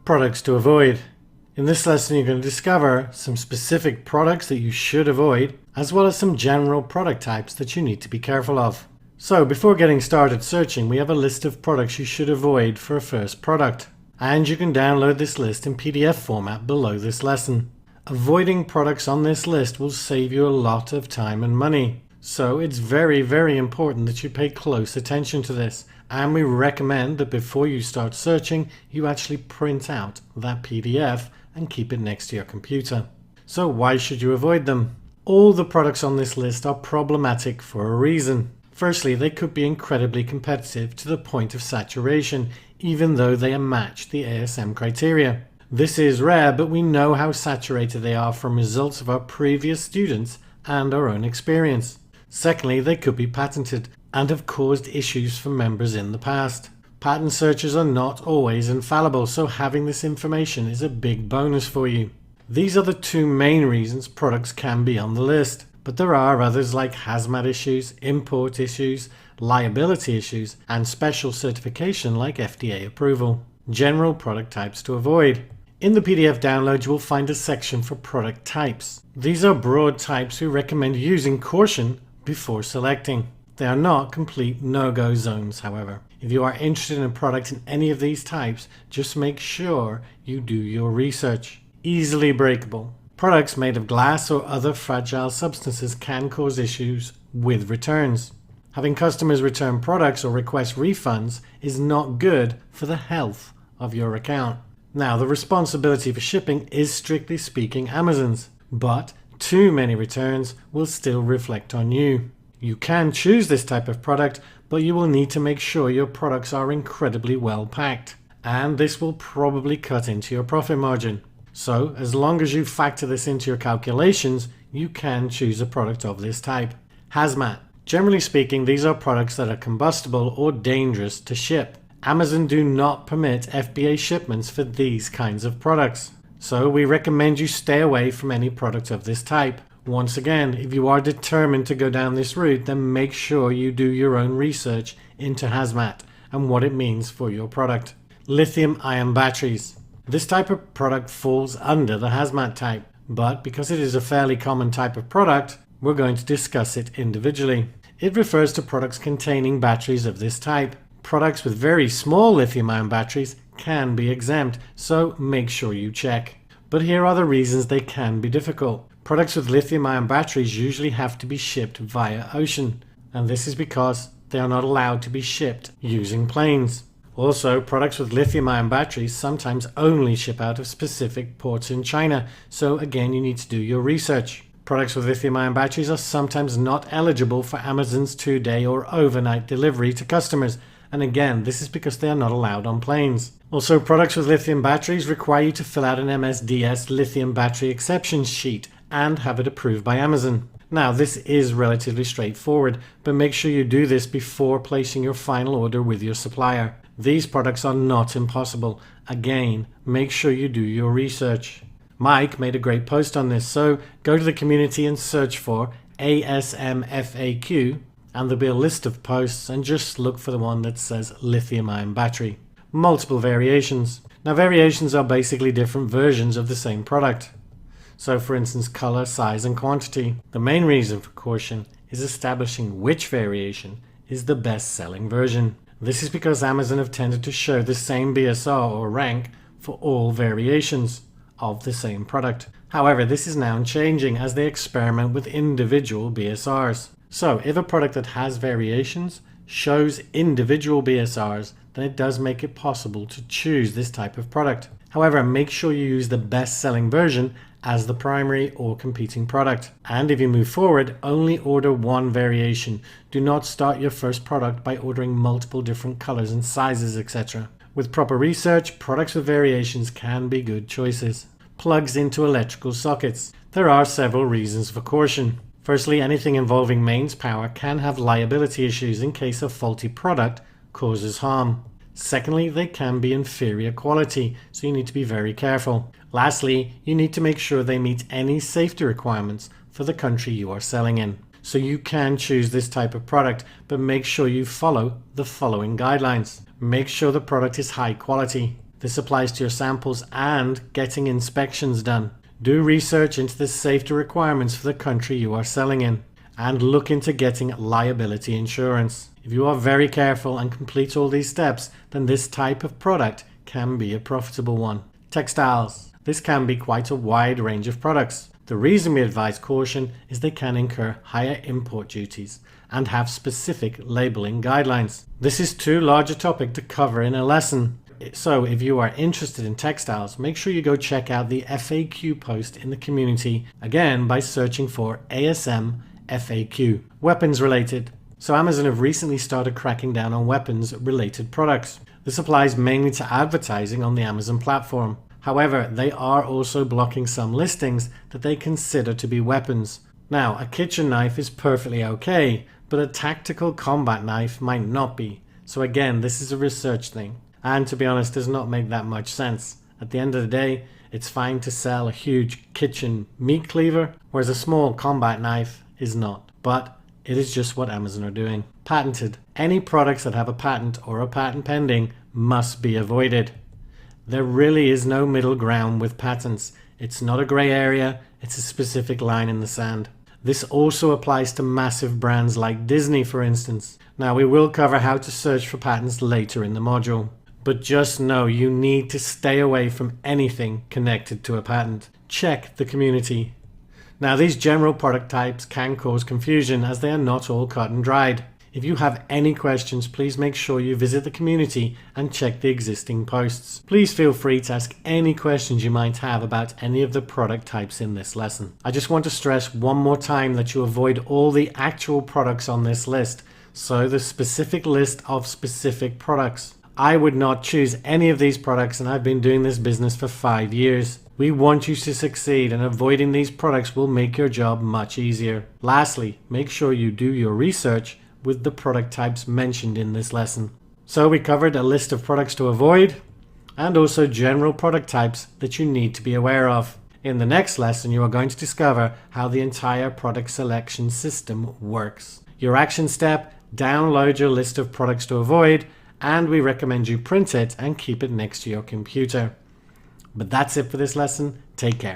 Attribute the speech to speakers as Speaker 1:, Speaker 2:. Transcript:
Speaker 1: Products to avoid. In this lesson, you're going to discover some specific products that you should avoid, as well as some general product types that you need to be careful of. So before getting started searching, we have a list of products you should avoid for a first product. And you can download this list in PDF format below this lesson. Avoiding products on this list will save you a lot of time and money. So it's very, very important that you pay close attention to this. And we recommend that before you start searching, you actually print out that PDF and keep it next to your computer. So why should you avoid them? All the products on this list are problematic for a reason. Firstly, they could be incredibly competitive to the point of saturation, even though they match the ASM criteria. This is rare, but we know how saturated they are from results of our previous students and our own experience. Secondly, they could be patented and have caused issues for members in the past. Patent searches are not always infallible, so having this information is a big bonus for you. These are the two main reasons products can be on the list, but there are others like hazmat issues, import issues, liability issues, and special certification like FDA approval. General product types to avoid. In the PDF download, you will find a section for product types. These are broad types we recommend using caution before selecting. They are not complete no-go zones, however. If you are interested in a product in any of these types, just make sure you do your research. Easily breakable. Products made of glass or other fragile substances can cause issues with returns. Having customers return products or request refunds is not good for the health of your account. Now, the responsibility for shipping is strictly speaking Amazon's, but too many returns will still reflect on you. You can choose this type of product, but you will need to make sure your products are incredibly well packed, and this will probably cut into your profit margin. So, as long as you factor this into your calculations, you can choose a product of this type. Hazmat. Generally speaking, these are products that are combustible or dangerous to ship. Amazon do not permit FBA shipments for these kinds of products. So we recommend you stay away from any product of this type. Once again, if you are determined to go down this route, then make sure you do your own research into hazmat and what it means for your product. Lithium-ion batteries. This type of product falls under the hazmat type, but because it is a fairly common type of product, we're going to discuss it individually. It refers to products containing batteries of this type. Products with very small lithium-ion batteries can be exempt, so make sure you check. But here are the reasons they can be difficult. Products with lithium-ion batteries usually have to be shipped via ocean, and this is because they are not allowed to be shipped using planes. Also, products with lithium-ion batteries sometimes only ship out of specific ports in China, so again you need to do your research. Products with lithium-ion batteries are sometimes not eligible for Amazon's 2-day or overnight delivery to customers, and again this is because they are not allowed on planes. Also, products with lithium batteries require you to fill out an MSDS lithium battery exceptions sheet and have it approved by Amazon. Now, this is relatively straightforward, but make sure you do this before placing your final order with your supplier. These products are not impossible. Again, make sure you do your research. Mike made a great post on this, so go to the community and search for ASM FAQ, and there'll be a list of posts, and just look for the one that says lithium-ion battery. Multiple variations. Now, variations are basically different versions of the same product. So for instance, color, size, and quantity. The main reason for caution is establishing which variation is the best-selling version. This is because Amazon have tended to show the same BSR or rank for all variations of the same product. However, this is now changing as they experiment with individual BSRs. So if a product that has variations shows individual BSRs, then it does make it possible to choose this type of product. However, make sure you use the best-selling version as the primary or competing product. And if you move forward, only order one variation. Do not start your first product by ordering multiple different colors and sizes, etc. With proper research, products with variations can be good choices. Plugs into electrical sockets. There are several reasons for caution. Firstly, anything involving mains power can have liability issues in case a faulty product causes harm. Secondly, they can be inferior quality, so you need to be very careful. Lastly, you need to make sure they meet any safety requirements for the country you are selling in. So you can choose this type of product, but make sure you follow the following guidelines. Make sure the product is high quality. This applies to your samples and getting inspections done. Do research into the safety requirements for the country you are selling in, and look into getting liability insurance. If you are very careful and complete all these steps, then this type of product can be a profitable one. Textiles. This can be quite a wide range of products. The reason we advise caution is they can incur higher import duties and have specific labeling guidelines. This is too large a topic to cover in a lesson. So if you are interested in textiles, make sure you go check out the FAQ post in the community, again by searching for ASM FAQ. Weapons related. So Amazon have recently started cracking down on weapons related products. This applies mainly to advertising on the Amazon platform. However, they are also blocking some listings that they consider to be weapons. Now, a kitchen knife is perfectly okay, but a tactical combat knife might not be. So again, this is a research thing. And to be honest, does not make that much sense. At the end of the day, it's fine to sell a huge kitchen meat cleaver, whereas a small combat knife is not. But it is just what Amazon are doing. Patented. Any products that have a patent or a patent pending must be avoided. There really is no middle ground with patents. It's not a grey area, it's a specific line in the sand. This also applies to massive brands like Disney, for instance. Now, we will cover how to search for patents later in the module. But just know you need to stay away from anything connected to a patent. Check the community. Now, these general product types can cause confusion as they are not all cut and dried. If you have any questions, please make sure you visit the community and check the existing posts. Please feel free to ask any questions you might have about any of the product types in this lesson. I just want to stress one more time that you avoid all the actual products on this list, so the specific list of specific products. I would not choose any of these products, and I've been doing this business for 5 years. We want you to succeed, and avoiding these products will make your job much easier. Lastly, make sure you do your research with the product types mentioned in this lesson. So we covered a list of products to avoid and also general product types that you need to be aware of. In the next lesson, you are going to discover how the entire product selection system works. Your action step, download your list of products to avoid, and we recommend you print it and keep it next to your computer. But that's it for this lesson. Take care.